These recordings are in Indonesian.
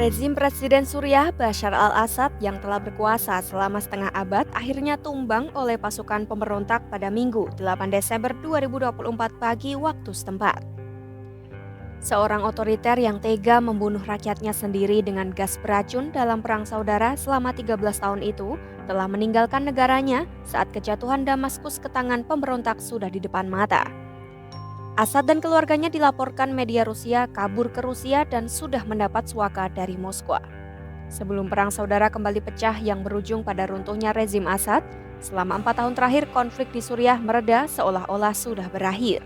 Rezim Presiden Suriah Bashar al-Assad yang telah berkuasa selama setengah abad akhirnya tumbang oleh pasukan pemberontak pada Minggu 8 Desember 2024 pagi waktu setempat. Seorang otoriter yang tega membunuh rakyatnya sendiri dengan gas beracun dalam perang saudara selama 13 tahun itu telah meninggalkan negaranya saat kejatuhan Damaskus ke tangan pemberontak sudah di depan mata. Assad dan keluarganya dilaporkan media Rusia kabur ke Rusia dan sudah mendapat suaka dari Moskwa. Sebelum perang saudara kembali pecah yang berujung pada runtuhnya rezim Assad, selama 4 tahun terakhir konflik di Suriah mereda seolah-olah sudah berakhir.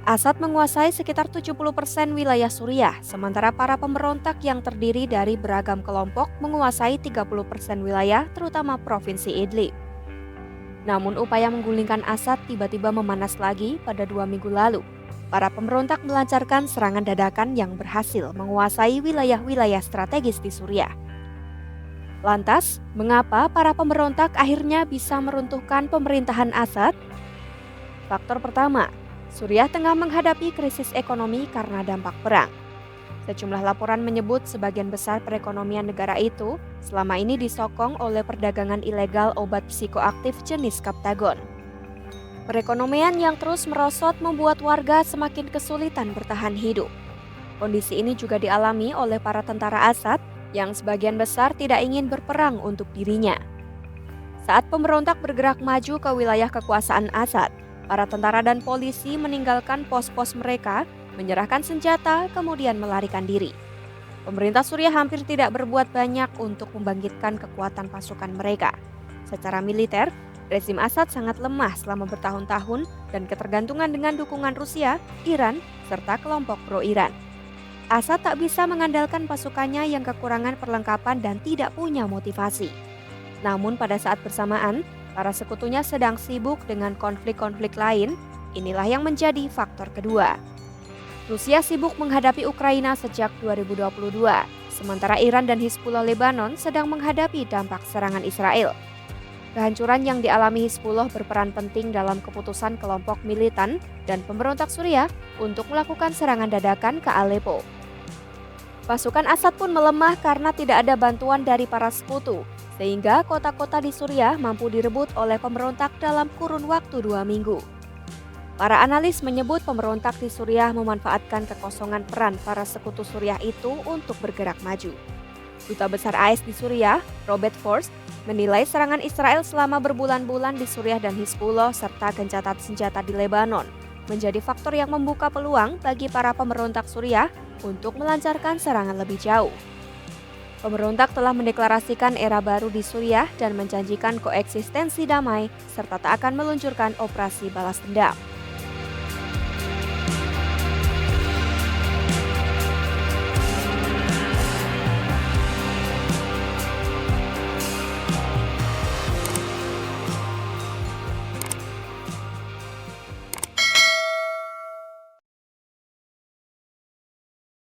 Assad menguasai sekitar 70% wilayah Suriah, sementara para pemberontak yang terdiri dari beragam kelompok menguasai 30% wilayah, terutama provinsi Idlib. Namun upaya menggulingkan Assad tiba-tiba memanas lagi pada 2 minggu lalu. Para pemberontak melancarkan serangan dadakan yang berhasil menguasai wilayah-wilayah strategis di Suriah. Lantas, mengapa para pemberontak akhirnya bisa meruntuhkan pemerintahan Assad? Faktor pertama, Suriah tengah menghadapi krisis ekonomi karena dampak perang. Sejumlah laporan menyebut sebagian besar perekonomian negara itu selama ini disokong oleh perdagangan ilegal obat psikoaktif jenis Kaptagon. Perekonomian yang terus merosot membuat warga semakin kesulitan bertahan hidup. Kondisi ini juga dialami oleh para tentara Assad yang sebagian besar tidak ingin berperang untuk dirinya. Saat pemberontak bergerak maju ke wilayah kekuasaan Assad, para tentara dan polisi meninggalkan pos-pos mereka, menyerahkan senjata, kemudian melarikan diri. Pemerintah Suriah hampir tidak berbuat banyak untuk membangkitkan kekuatan pasukan mereka. Secara militer, rezim Assad sangat lemah selama bertahun-tahun dan ketergantungan dengan dukungan Rusia, Iran, serta kelompok pro-Iran. Assad tak bisa mengandalkan pasukannya yang kekurangan perlengkapan dan tidak punya motivasi. Namun pada saat bersamaan, para sekutunya sedang sibuk dengan konflik-konflik lain. Inilah yang menjadi faktor kedua. Rusia sibuk menghadapi Ukraina sejak 2022, sementara Iran dan Hizbullah Lebanon sedang menghadapi dampak serangan Israel. Kehancuran yang dialami Hizbullah berperan penting dalam keputusan kelompok militan dan pemberontak Suriah untuk melakukan serangan dadakan ke Aleppo. Pasukan Assad pun melemah karena tidak ada bantuan dari para sekutu, sehingga kota-kota di Suriah mampu direbut oleh pemberontak dalam kurun waktu 2 minggu. Para analis menyebut pemberontak di Suriah memanfaatkan kekosongan peran para sekutu Suriah itu untuk bergerak maju. Duta Besar AS di Suriah, Robert Forst, menilai serangan Israel selama berbulan-bulan di Suriah dan Hizbullah serta gencatan senjata di Lebanon menjadi faktor yang membuka peluang bagi para pemberontak Suriah untuk melancarkan serangan lebih jauh. Pemberontak telah mendeklarasikan era baru di Suriah dan menjanjikan koeksistensi damai serta tak akan meluncurkan operasi balas dendam.